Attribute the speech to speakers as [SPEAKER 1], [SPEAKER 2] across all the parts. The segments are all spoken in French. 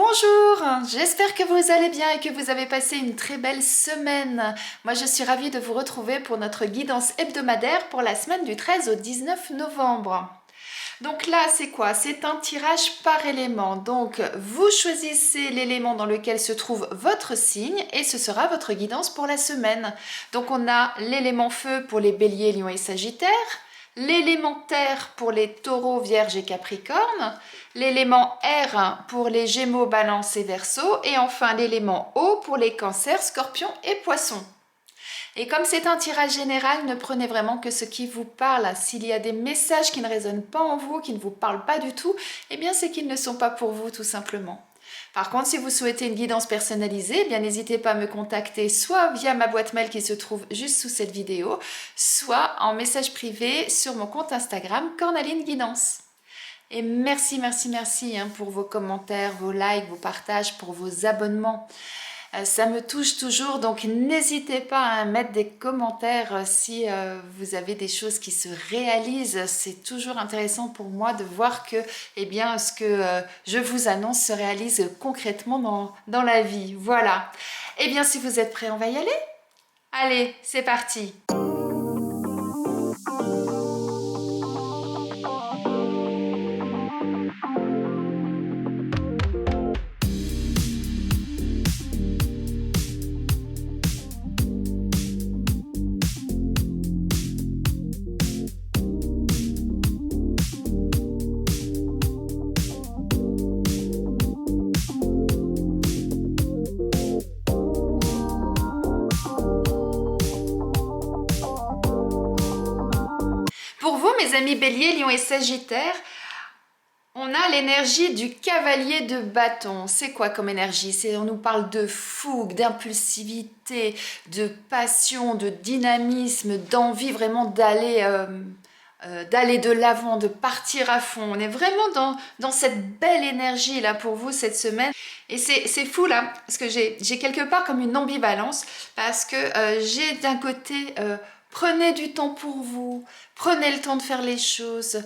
[SPEAKER 1] Bonjour, j'espère que vous allez bien et que vous avez passé une très belle semaine. Moi, je suis ravie de vous retrouver pour notre guidance hebdomadaire pour la semaine du 13 au 19 novembre. Donc là, c'est quoi? C'est un tirage par élément. Donc, vous choisissez l'élément dans lequel se trouve votre signe et ce sera votre guidance pour la semaine. Donc, on a l'élément feu pour les béliers, lions et sagittaires, l'élément terre pour les taureaux, vierges et capricornes, l'élément air pour les gémeaux, balance et verseau, et enfin l'élément eau pour les cancers, scorpions et poissons. Et comme c'est un tirage général, ne prenez vraiment que ce qui vous parle. S'il y a des messages qui ne résonnent pas en vous, qui ne vous parlent pas du tout, eh bien c'est qu'ils ne sont pas pour vous tout simplement. Par contre, si vous souhaitez une guidance personnalisée, eh bien n'hésitez pas à me contacter soit via ma boîte mail qui se trouve juste sous cette vidéo, soit en message privé sur mon compte Instagram Cornaline Guidance. Et merci pour vos commentaires, vos likes, vos partages, pour vos abonnements. Ça me touche toujours, donc n'hésitez pas à mettre des commentaires si vous avez des choses qui se réalisent. C'est toujours intéressant pour moi de voir que ce que je vous annonce se réalise concrètement dans la vie. Voilà. Eh bien, si vous êtes prêts, on va y aller? Allez, c'est parti! Pour vous, mes amis béliers, lions et sagittaires, on a l'énergie du cavalier de bâton. C'est quoi comme énergie? On nous parle de fougue, d'impulsivité, de passion, de dynamisme, d'envie vraiment d'aller de l'avant, de partir à fond. On est vraiment dans cette belle énergie là pour vous cette semaine. Et c'est fou là, parce que j'ai quelque part comme une ambivalence, parce que j'ai d'un côté... prenez du temps pour vous, prenez le temps de faire les choses,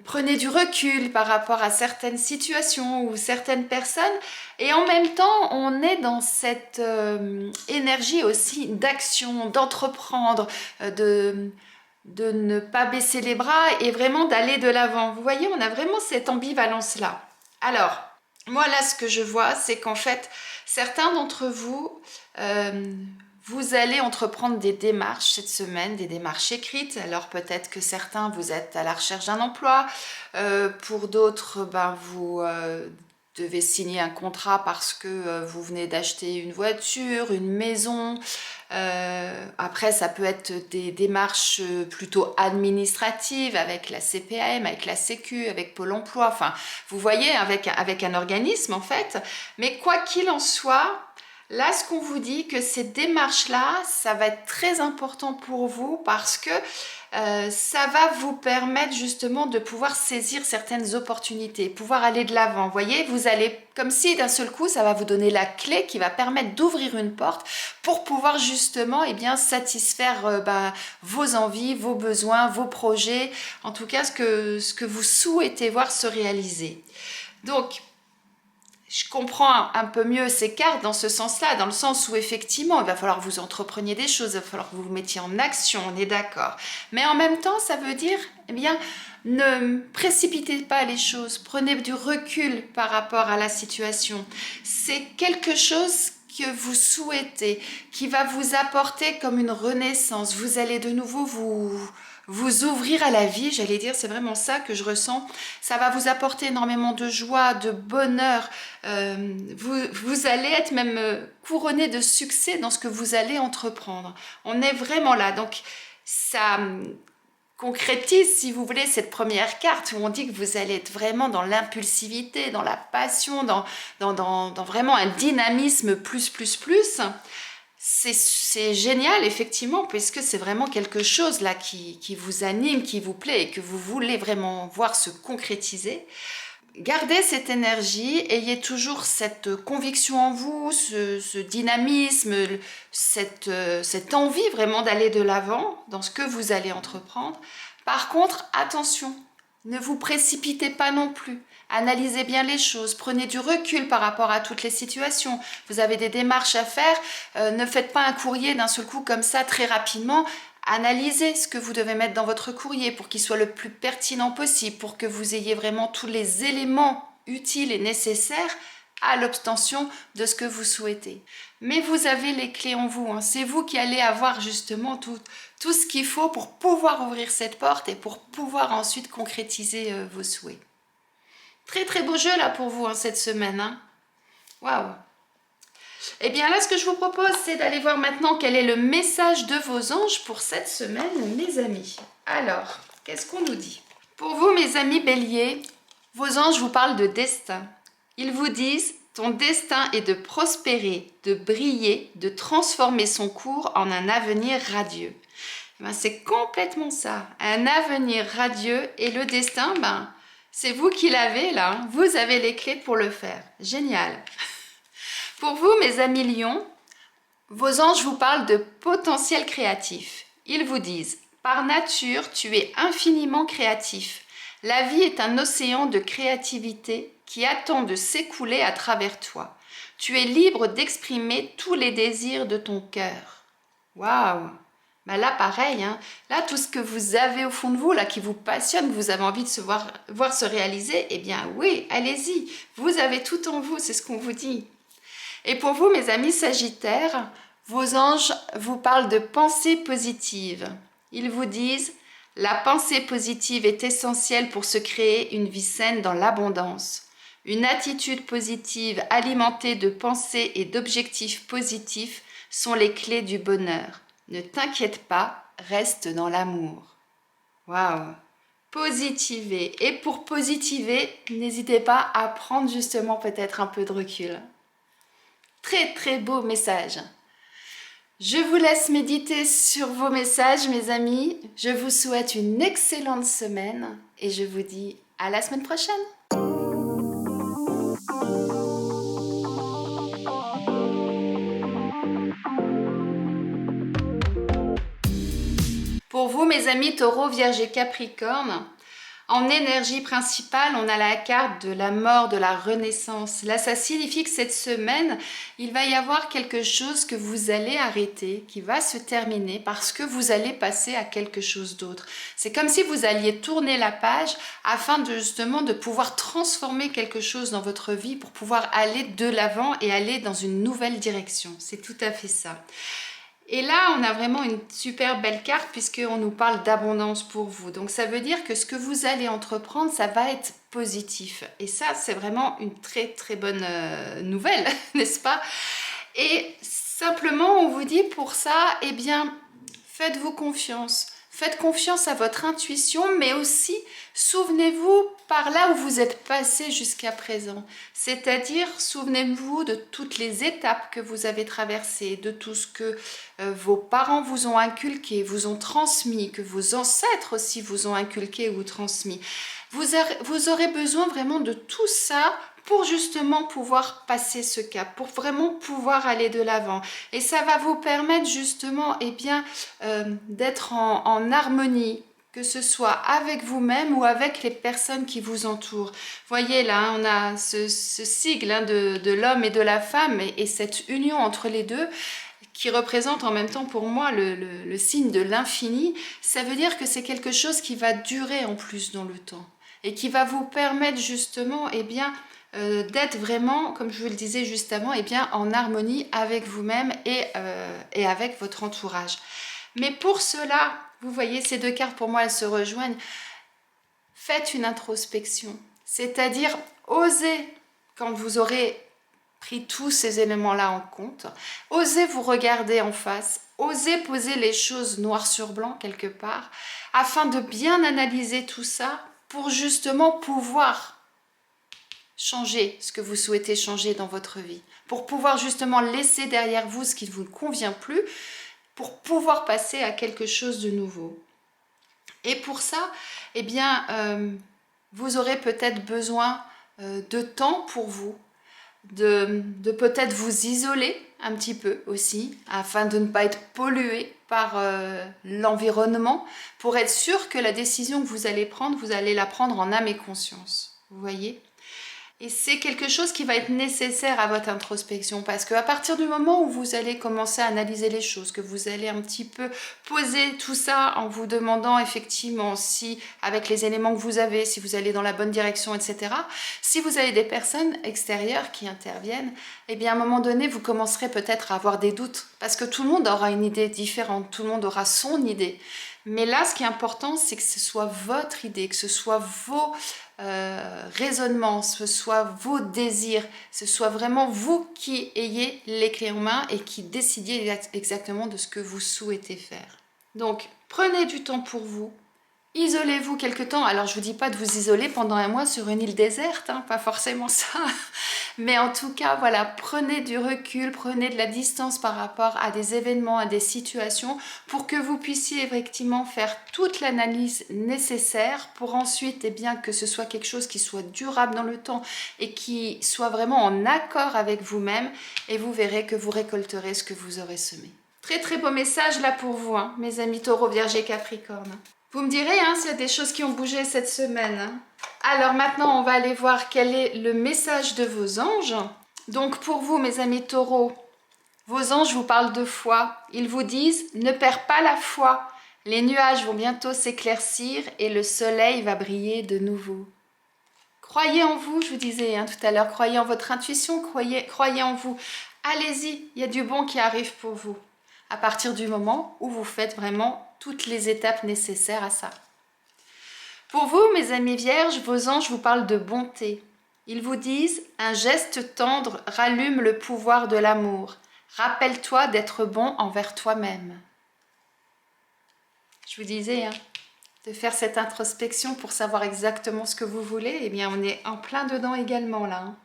[SPEAKER 1] prenez du recul par rapport à certaines situations ou certaines personnes, et en même temps on est dans cette énergie aussi d'action, d'entreprendre, de ne pas baisser les bras et vraiment d'aller de l'avant. Vous voyez, on a vraiment cette ambivalence-là. Alors, moi là ce que je vois, c'est qu'en fait, certains d'entre vous... vous allez entreprendre des démarches cette semaine, des démarches écrites. Alors peut-être que certains, vous êtes à la recherche d'un emploi. Pour d'autres, vous devez signer un contrat parce que vous venez d'acheter une voiture, une maison. Après, ça peut être des démarches plutôt administratives avec la CPAM, avec la Sécu, avec Pôle emploi. Enfin, vous voyez, avec un organisme en fait. Mais quoi qu'il en soit... Là, ce qu'on vous dit, que ces démarches-là, ça va être très important pour vous parce que ça va vous permettre justement de pouvoir saisir certaines opportunités, pouvoir aller de l'avant. Vous voyez, vous allez, comme si d'un seul coup, ça va vous donner la clé qui va permettre d'ouvrir une porte pour pouvoir justement satisfaire vos envies, vos besoins, vos projets, en tout cas ce que vous souhaitez voir se réaliser. Donc, je comprends un peu mieux ces cartes dans ce sens-là, dans le sens où effectivement, il va falloir que vous entrepreniez des choses, il va falloir que vous vous mettiez en action, on est d'accord. Mais en même temps, ça veut dire, ne précipitez pas les choses, prenez du recul par rapport à la situation. C'est quelque chose que vous souhaitez, qui va vous apporter comme une renaissance. Vous allez de nouveau vous ouvrir à la vie, j'allais dire, c'est vraiment ça que je ressens. Ça va vous apporter énormément de joie, de bonheur. Vous allez être même couronné de succès dans ce que vous allez entreprendre. On est vraiment là. Donc, ça concrétise, si vous voulez, cette première carte où on dit que vous allez être vraiment dans l'impulsivité, dans la passion, dans vraiment un dynamisme plus. C'est génial, effectivement, puisque c'est vraiment quelque chose là qui vous anime, qui vous plaît et que vous voulez vraiment voir se concrétiser. Gardez cette énergie, ayez toujours cette conviction en vous, ce dynamisme, cette envie vraiment d'aller de l'avant dans ce que vous allez entreprendre. Par contre, attention, Ne vous précipitez pas non plus. Analysez bien les choses, prenez du recul par rapport à toutes les situations. Vous avez des démarches à faire, ne faites pas un courrier d'un seul coup comme ça très rapidement. Analysez ce que vous devez mettre dans votre courrier pour qu'il soit le plus pertinent possible, pour que vous ayez vraiment tous les éléments utiles et nécessaires à l'obtention de ce que vous souhaitez. Mais vous avez les clés en vous, hein. C'est vous qui allez avoir justement tout ce qu'il faut pour pouvoir ouvrir cette porte et pour pouvoir ensuite concrétiser vos souhaits. Très très beau jeu là pour vous, hein, cette semaine. Hein. Waouh! Eh bien là, ce que je vous propose, c'est d'aller voir maintenant quel est le message de vos anges pour cette semaine, mes amis. Alors, qu'est-ce qu'on nous dit? Pour vous, mes amis béliers, vos anges vous parlent de destin. Ils vous disent, ton destin est de prospérer, de briller, de transformer son cours en un avenir radieux. Ben, c'est complètement ça, un avenir radieux, et le destin, ben, c'est vous qui l'avez là, vous avez les clés pour le faire. Génial. Pour vous, mes amis lions, vos anges vous parlent de potentiel créatif. Ils vous disent, par nature, tu es infiniment créatif. La vie est un océan de créativité qui attend de s'écouler à travers toi. Tu es libre d'exprimer tous les désirs de ton cœur. Waouh! Ben là, pareil, hein. Là, tout ce que vous avez au fond de vous, là, qui vous passionne, que vous avez envie de voir se réaliser, eh bien oui, allez-y. Vous avez tout en vous, c'est ce qu'on vous dit. Et pour vous, mes amis sagittaires, vos anges vous parlent de pensée positive. Ils vous disent, la pensée positive est essentielle pour se créer une vie saine dans l'abondance. Une attitude positive alimentée de pensées et d'objectifs positifs sont les clés du bonheur. Ne t'inquiète pas, reste dans l'amour. Waouh! Positiver. Et pour positiver, n'hésitez pas à prendre justement peut-être un peu de recul. Très très beau message. Je vous laisse méditer sur vos messages, mes amis. Je vous souhaite une excellente semaine et je vous dis à la semaine prochaine. Pour vous, mes amis Taureau, Vierge et Capricorne, en énergie principale, on a la carte de la mort, de la renaissance. Là, ça signifie que cette semaine, il va y avoir quelque chose que vous allez arrêter, qui va se terminer parce que vous allez passer à quelque chose d'autre. C'est comme si vous alliez tourner la page afin de justement de pouvoir transformer quelque chose dans votre vie pour pouvoir aller de l'avant et aller dans une nouvelle direction. C'est tout à fait ça. Et là, on a vraiment une super belle carte puisqu'on nous parle d'abondance pour vous. Donc ça veut dire que ce que vous allez entreprendre, ça va être positif. Et ça, c'est vraiment une très très bonne nouvelle, n'est-ce pas? Et simplement, on vous dit pour ça, eh bien, faites-vous confiance. Faites confiance à votre intuition, mais aussi souvenez-vous par là où vous êtes passé jusqu'à présent. C'est-à-dire, souvenez-vous de toutes les étapes que vous avez traversées, de tout ce que vos parents vous ont inculqué, vous ont transmis, que vos ancêtres aussi vous ont inculqué ou transmis. Vous aurez besoin vraiment de tout ça pour justement pouvoir passer ce cap, pour vraiment pouvoir aller de l'avant. Et ça va vous permettre justement d'être en harmonie, que ce soit avec vous-même ou avec les personnes qui vous entourent. Voyez là, on a ce sigle de l'homme et de la femme et cette union entre les deux qui représente en même temps pour moi le signe de l'infini. Ça veut dire que c'est quelque chose qui va durer en plus dans le temps et qui va vous permettre justement d'être vraiment, comme je vous le disais juste avant, en harmonie avec vous-même et avec votre entourage. Mais pour cela, vous voyez, ces deux cartes pour moi, elles se rejoignent. Faites une introspection, c'est-à-dire osez, quand vous aurez pris tous ces éléments-là en compte, osez vous regarder en face, osez poser les choses noir sur blanc quelque part, afin de bien analyser tout ça pour justement pouvoir changer ce que vous souhaitez changer dans votre vie, pour pouvoir justement laisser derrière vous ce qui ne vous convient plus, pour pouvoir passer à quelque chose de nouveau. Et pour ça, vous aurez peut-être besoin de temps pour vous, de peut-être vous isoler un petit peu aussi, afin de ne pas être pollué par l'environnement, pour être sûr que la décision que vous allez la prendre en âme et conscience. Vous voyez ? Et c'est quelque chose qui va être nécessaire à votre introspection, parce qu'à partir du moment où vous allez commencer à analyser les choses, que vous allez un petit peu poser tout ça en vous demandant effectivement si, avec les éléments que vous avez, si vous allez dans la bonne direction, etc. Si vous avez des personnes extérieures qui interviennent, eh bien à un moment donné, vous commencerez peut-être à avoir des doutes, parce que tout le monde aura une idée différente, tout le monde aura son idée. Mais là, ce qui est important, c'est que ce soit votre idée, que ce soit vos raisonnements, ce soit vos désirs, ce soit vraiment vous qui ayez les clés en main et qui décidiez exactement de ce que vous souhaitez faire. Donc, prenez du temps pour vous. Isolez-vous quelque temps. Alors, je ne vous dis pas de vous isoler pendant un mois sur une île déserte, hein, pas forcément ça. Mais en tout cas, voilà, prenez du recul, prenez de la distance par rapport à des événements, à des situations, pour que vous puissiez effectivement faire toute l'analyse nécessaire pour ensuite, eh bien, que ce soit quelque chose qui soit durable dans le temps et qui soit vraiment en accord avec vous-même. Et vous verrez que vous récolterez ce que vous aurez semé. Très très beau message là pour vous, hein, mes amis Taureau, Vierge et Capricorne. Vous me direz hein, s'il y a des choses qui ont bougé cette semaine. Hein. Alors maintenant, on va aller voir quel est le message de vos anges. Donc pour vous, mes amis taureaux, vos anges vous parlent de foi. Ils vous disent, ne perds pas la foi. Les nuages vont bientôt s'éclaircir et le soleil va briller de nouveau. Croyez en vous, je vous disais hein, tout à l'heure, croyez en votre intuition, croyez en vous. Allez-y, il y a du bon qui arrive pour vous. À partir du moment où vous faites vraiment toutes les étapes nécessaires à ça. Pour vous, mes amis vierges, vos anges vous parlent de bonté. Ils vous disent « Un geste tendre rallume le pouvoir de l'amour. Rappelle-toi d'être bon envers toi-même. » Je vous disais, hein, de faire cette introspection pour savoir exactement ce que vous voulez, eh bien on est en plein dedans également là. Hein.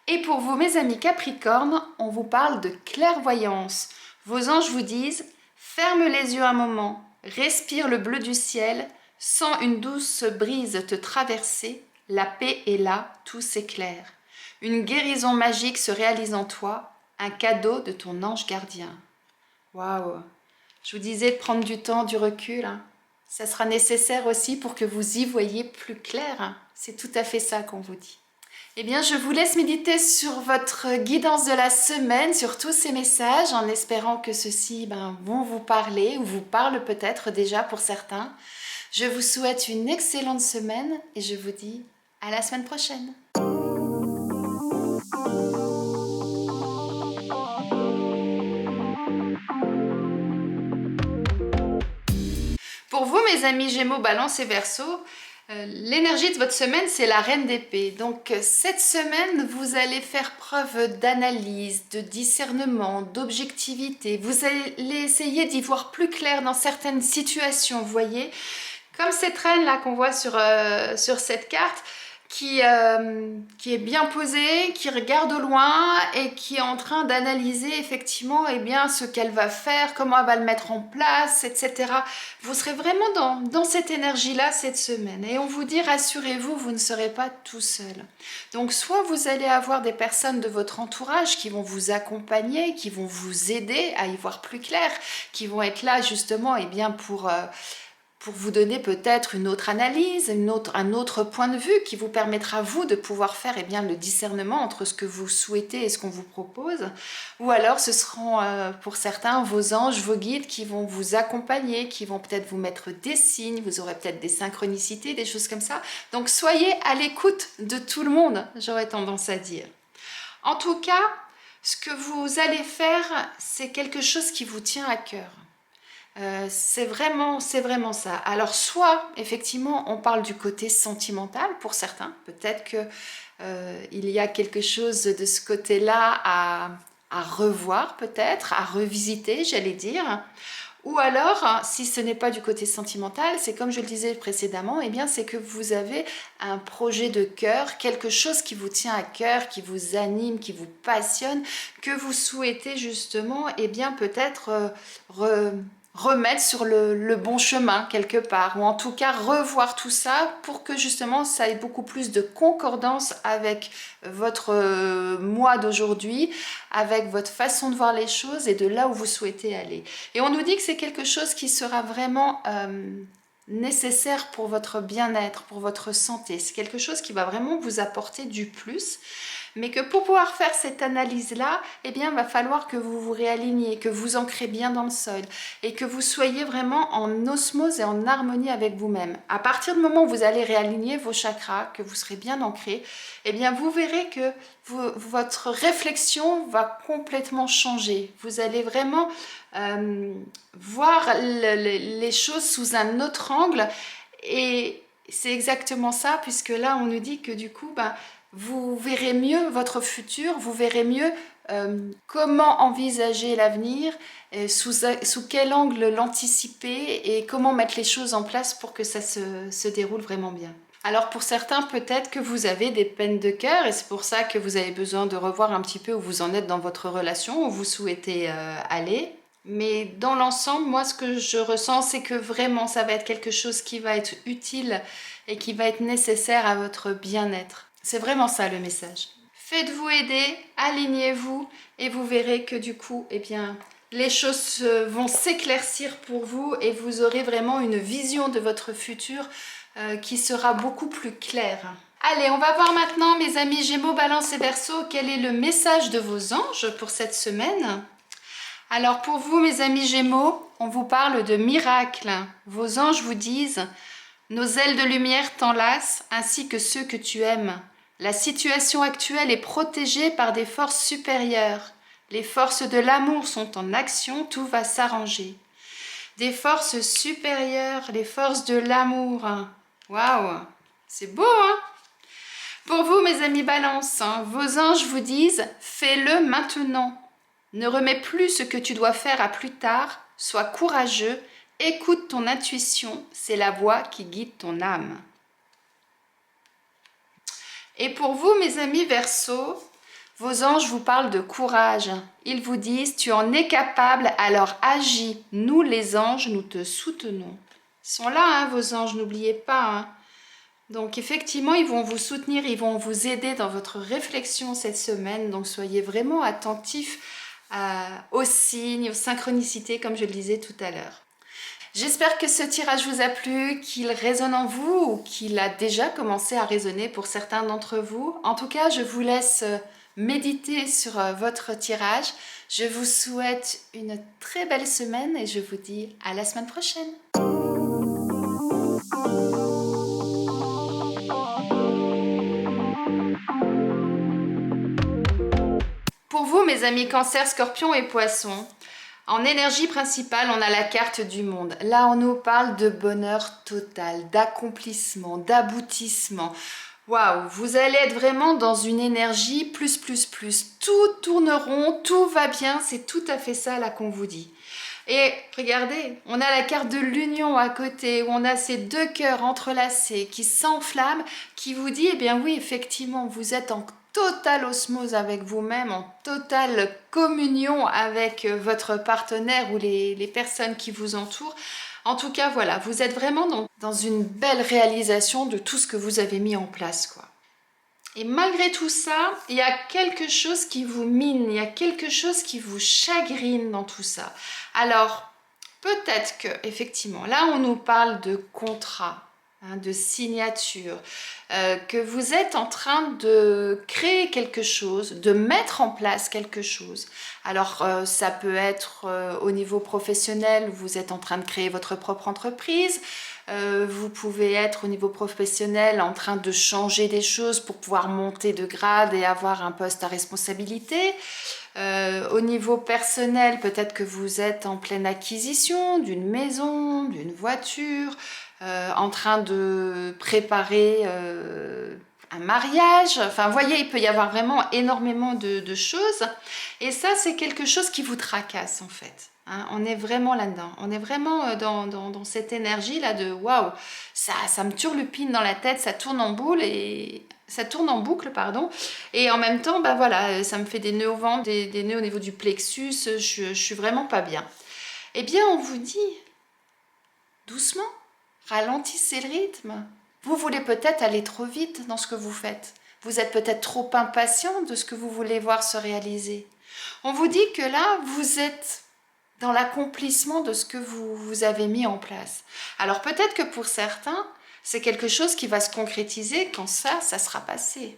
[SPEAKER 1] Et pour vous, mes amis Capricorne, on vous parle de clairvoyance. Vos anges vous disent « Ferme les yeux un moment, respire le bleu du ciel, sens une douce brise te traverser, la paix est là, tout s'éclaire. Une guérison magique se réalise en toi, un cadeau de ton ange gardien. » Waouh! Je vous disais de prendre du temps, du recul. Hein. Ça sera nécessaire aussi pour que vous y voyez plus clair. Hein. C'est tout à fait ça qu'on vous dit. Eh bien, je vous laisse méditer sur votre guidance de la semaine, sur tous ces messages, en espérant que ceux-ci vont vous parler ou vous parlent peut-être déjà pour certains. Je vous souhaite une excellente semaine et je vous dis à la semaine prochaine. Pour vous, mes amis Gémeaux, Balance et Verseau, l'énergie de votre semaine, c'est la reine d'épée. Donc cette semaine, vous allez faire preuve d'analyse, de discernement, d'objectivité. Vous allez essayer d'y voir plus clair dans certaines situations, vous voyez. Comme cette reine là qu'on voit sur cette carte, qui est bien posée, qui regarde au loin et qui est en train d'analyser effectivement eh bien, ce qu'elle va faire, comment elle va le mettre en place, etc. Vous serez vraiment dans cette énergie-là cette semaine. Et on vous dit, rassurez-vous, vous ne serez pas tout seul. Donc soit vous allez avoir des personnes de votre entourage qui vont vous accompagner, qui vont vous aider à y voir plus clair, qui vont être là justement eh bien, pour vous donner peut-être une autre analyse, un autre point de vue qui vous permettra vous de pouvoir faire eh bien, le discernement entre ce que vous souhaitez et ce qu'on vous propose. Ou alors ce seront pour certains vos anges, vos guides qui vont vous accompagner, qui vont peut-être vous mettre des signes, vous aurez peut-être des synchronicités, des choses comme ça. Donc soyez à l'écoute de tout le monde, j'aurais tendance à dire. En tout cas, ce que vous allez faire, c'est quelque chose qui vous tient à cœur. C'est vraiment ça. Alors soit effectivement on parle du côté sentimental pour certains, peut-être que il y a quelque chose de ce côté-là à revoir peut-être, à revisiter j'allais dire. Ou alors, si ce n'est pas du côté sentimental, c'est comme je le disais précédemment, eh bien c'est que vous avez un projet de cœur, quelque chose qui vous tient à cœur, qui vous anime, qui vous passionne, que vous souhaitez justement, eh bien peut-être remettre sur le bon chemin quelque part, ou en tout cas revoir tout ça pour que justement ça ait beaucoup plus de concordance avec votre moi d'aujourd'hui, avec votre façon de voir les choses et de là où vous souhaitez aller. Et on nous dit que c'est quelque chose qui sera vraiment nécessaire pour votre bien-être, pour votre santé. C'est quelque chose qui va vraiment vous apporter du plus, mais que pour pouvoir faire cette analyse-là, eh bien, il va falloir que vous vous réaligniez, que vous ancrez bien dans le sol et que vous soyez vraiment en osmose et en harmonie avec vous-même. À partir du moment où vous allez réaligner vos chakras, que vous serez bien ancré, eh bien, vous verrez que votre réflexion va complètement changer. Vous allez vraiment voir les choses sous un autre angle et c'est exactement ça, puisque là, on nous dit que du coup, vous verrez mieux votre futur, vous verrez mieux comment envisager l'avenir, sous quel angle l'anticiper et comment mettre les choses en place pour que ça se déroule vraiment bien. Alors pour certains, peut-être que vous avez des peines de cœur et c'est pour ça que vous avez besoin de revoir un petit peu où vous en êtes dans votre relation, où vous souhaitez aller. Mais dans l'ensemble, moi, ce que je ressens, c'est que vraiment, ça va être quelque chose qui va être utile et qui va être nécessaire à votre bien-être. C'est vraiment ça le message. Faites-vous aider, alignez-vous et vous verrez que du coup, eh bien, les choses vont s'éclaircir pour vous et vous aurez vraiment une vision de votre futur qui sera beaucoup plus claire. Allez, on va voir maintenant, mes amis Gémeaux, Balance et Verseau, quel est le message de vos anges pour cette semaine. Alors pour vous, mes amis Gémeaux, on vous parle de miracles. Vos anges vous disent « Nos ailes de lumière t'enlacent, ainsi que ceux que tu aimes. La situation actuelle est protégée par des forces supérieures. Les forces de l'amour sont en action, tout va s'arranger. » Des forces supérieures, les forces de l'amour. Waouh, c'est beau, hein? Pour vous, mes amis Balance, vos anges vous disent « Fais-le maintenant. Ne remets plus ce que tu dois faire à plus tard. Sois courageux. Écoute ton intuition. C'est la voix qui guide ton âme. » Et pour vous, mes amis Verseau, vos anges vous parlent de courage. Ils vous disent « Tu en es capable, alors agis. Nous, les anges, nous te soutenons. » Ils sont là, hein, vos anges, n'oubliez pas. Hein. Donc effectivement, ils vont vous soutenir, ils vont vous aider dans votre réflexion cette semaine. Donc soyez vraiment attentifs aux signes, aux synchronicités, comme je le disais tout à l'heure. J'espère que ce tirage vous a plu, qu'il résonne en vous ou qu'il a déjà commencé à résonner pour certains d'entre vous. En tout cas, je vous laisse méditer sur votre tirage. Je vous souhaite une très belle semaine et je vous dis à la semaine prochaine. Pour vous, mes amis Cancer, Scorpion et Poisson, en énergie principale, on a la carte du monde. Là, on nous parle de bonheur total, d'accomplissement, d'aboutissement. Waouh, vous allez être vraiment dans une énergie plus. Tout tourne rond, tout va bien, c'est tout à fait ça là qu'on vous dit. Et regardez, on a la carte de l'union à côté, où on a ces deux cœurs entrelacés qui s'enflamment, qui vous dit, eh bien oui, effectivement, vous êtes en totale osmose avec vous-même, en totale communion avec votre partenaire ou les personnes qui vous entourent. En tout cas, voilà, vous êtes vraiment dans une belle réalisation de tout ce que vous avez mis en place, quoi. Et malgré tout ça, il y a quelque chose qui vous mine, il y a quelque chose qui vous chagrine dans tout ça. Alors, peut-être que, effectivement, là on nous parle de contrat, de signature, que vous êtes en train de créer quelque chose, de mettre en place quelque chose. Alors, ça peut être au niveau professionnel, vous êtes en train de créer votre propre entreprise. Vous pouvez être au niveau professionnel en train de changer des choses pour pouvoir monter de grade et avoir un poste à responsabilité. Au niveau personnel, peut-être que vous êtes en pleine acquisition d'une maison, d'une voiture, en train de préparer un mariage. Enfin, vous voyez, il peut y avoir vraiment énormément de choses. Et ça, c'est quelque chose qui vous tracasse, en fait. Hein, on est vraiment là-dedans. On est vraiment dans cette énergie-là de waouh, ça me turlupine dans la tête, ça tourne en boule et ça tourne en boucle, pardon. Et en même temps, bah voilà, ça me fait des nœuds au ventre, des nœuds au niveau du plexus. Je suis vraiment pas bien. Eh bien, on vous dit, doucement, ralentissez le rythme. Vous voulez peut-être aller trop vite dans ce que vous faites. Vous êtes peut-être trop impatient de ce que vous voulez voir se réaliser. On vous dit que là, vous êtes dans l'accomplissement de ce que vous avez mis en place. Alors peut-être que pour certains, c'est quelque chose qui va se concrétiser quand ça sera passé.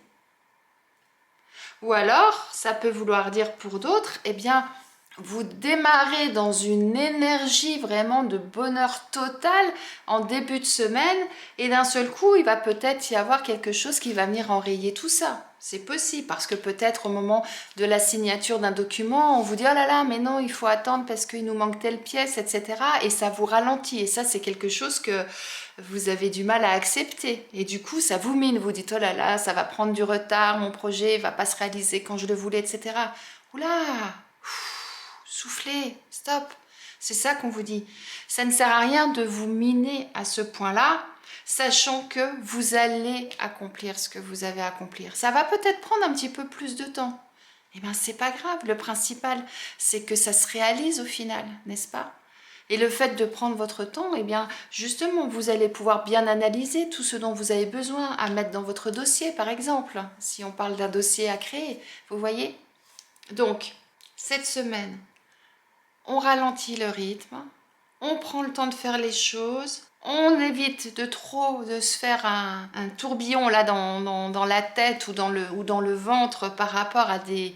[SPEAKER 1] Ou alors, ça peut vouloir dire pour d'autres, eh bien, vous démarrez dans une énergie vraiment de bonheur total en début de semaine et d'un seul coup, il va peut-être y avoir quelque chose qui va venir enrayer tout ça. C'est possible parce que peut-être au moment de la signature d'un document, on vous dit « Oh là là, mais non, il faut attendre parce qu'il nous manque telle pièce, etc. » Et ça vous ralentit. Et ça, c'est quelque chose que vous avez du mal à accepter. Et du coup, ça vous mine. Vous dites « Oh là là, ça va prendre du retard, mon projet ne va pas se réaliser quand je le voulais, etc. » Oula, soufflez, stop. C'est ça qu'on vous dit. Ça ne sert à rien de vous miner à ce point-là, sachant que vous allez accomplir ce que vous avez à accomplir. Ça va peut-être prendre un petit peu plus de temps. Eh bien, c'est pas grave. Le principal, c'est que ça se réalise au final, n'est-ce pas? Et le fait de prendre votre temps, eh bien, justement, vous allez pouvoir bien analyser tout ce dont vous avez besoin à mettre dans votre dossier, par exemple, si on parle d'un dossier à créer, vous voyez? Donc, cette semaine, on ralentit le rythme, on prend le temps de faire les choses, on évite de se faire un tourbillon là dans la tête ou dans le ventre par rapport à des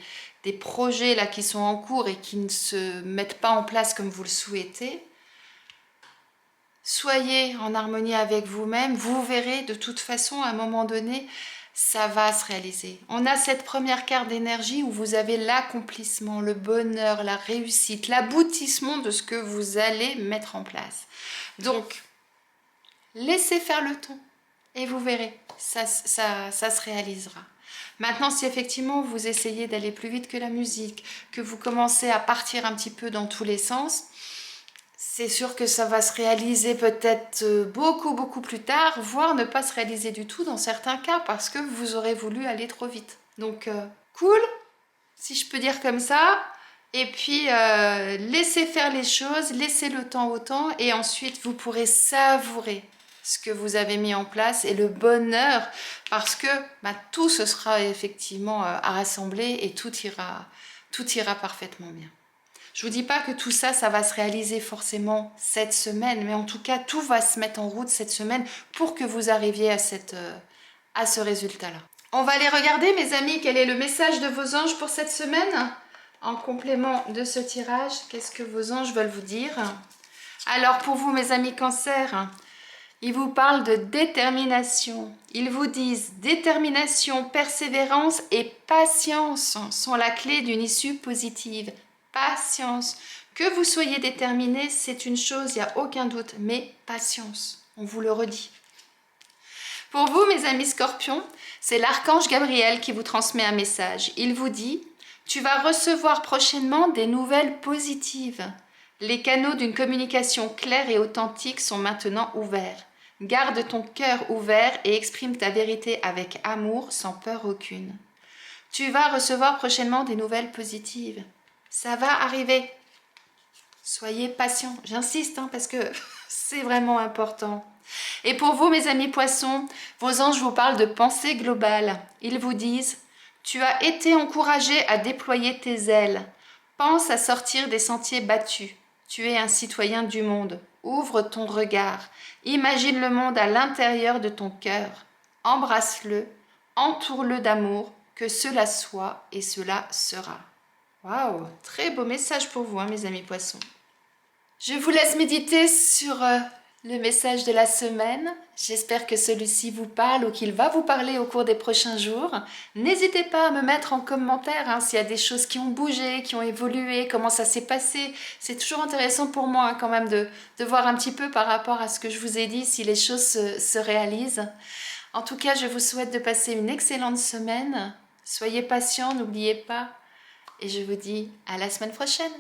[SPEAKER 1] projets là qui sont en cours et qui ne se mettent pas en place comme vous le souhaitez. Soyez en harmonie avec vous-même, vous verrez de toute façon à un moment donné, ça va se réaliser. On a cette première carte d'énergie où vous avez l'accomplissement, le bonheur, la réussite, l'aboutissement de ce que vous allez mettre en place. Donc, laissez faire le temps et vous verrez, ça se réalisera. Maintenant, si effectivement vous essayez d'aller plus vite que la musique, que vous commencez à partir un petit peu dans tous les sens, c'est sûr que ça va se réaliser peut-être beaucoup plus tard, voire ne pas se réaliser du tout dans certains cas parce que vous aurez voulu aller trop vite. Donc, cool, si je peux dire comme ça. Et puis, laissez faire les choses, laissez le temps au temps et ensuite vous pourrez savourer ce que vous avez mis en place et le bonheur parce que tout se sera effectivement à rassembler et tout ira parfaitement bien. Je ne vous dis pas que tout ça, ça va se réaliser forcément cette semaine, mais en tout cas, tout va se mettre en route cette semaine pour que vous arriviez à ce résultat-là. On va aller regarder, mes amis, quel est le message de vos anges pour cette semaine. En complément de ce tirage, qu'est-ce que vos anges veulent vous dire? Alors, pour vous, mes amis Cancer, ils vous parlent de détermination. Ils vous disent détermination, persévérance et patience sont la clé d'une issue positive. Patience. Que vous soyez déterminé, c'est une chose, il n'y a aucun doute, mais patience, on vous le redit. Pour vous, mes amis Scorpions, c'est l'archange Gabriel qui vous transmet un message. Il vous dit, tu vas recevoir prochainement des nouvelles positives. Les canaux d'une communication claire et authentique sont maintenant ouverts. Garde ton cœur ouvert et exprime ta vérité avec amour, sans peur aucune. Tu vas recevoir prochainement des nouvelles positives. Ça va arriver. Soyez patients. J'insiste parce que c'est vraiment important. Et pour vous, mes amis poissons, vos anges vous parlent de pensée globale. Ils vous disent, tu as été encouragé à déployer tes ailes. Pense à sortir des sentiers battus. Tu es un citoyen du monde. Ouvre ton regard. Imagine le monde à l'intérieur de ton cœur. Embrasse-le. Entoure-le d'amour. Que cela soit et cela sera. Waouh, très beau message pour vous, mes amis poissons. Je vous laisse méditer sur le message de la semaine. J'espère que celui-ci vous parle ou qu'il va vous parler au cours des prochains jours. N'hésitez pas à me mettre en commentaire s'il y a des choses qui ont bougé, qui ont évolué, comment ça s'est passé. C'est toujours intéressant pour moi quand même de voir un petit peu par rapport à ce que je vous ai dit, si les choses se réalisent. En tout cas, je vous souhaite de passer une excellente semaine. Soyez patients, n'oubliez pas. Et je vous dis à la semaine prochaine.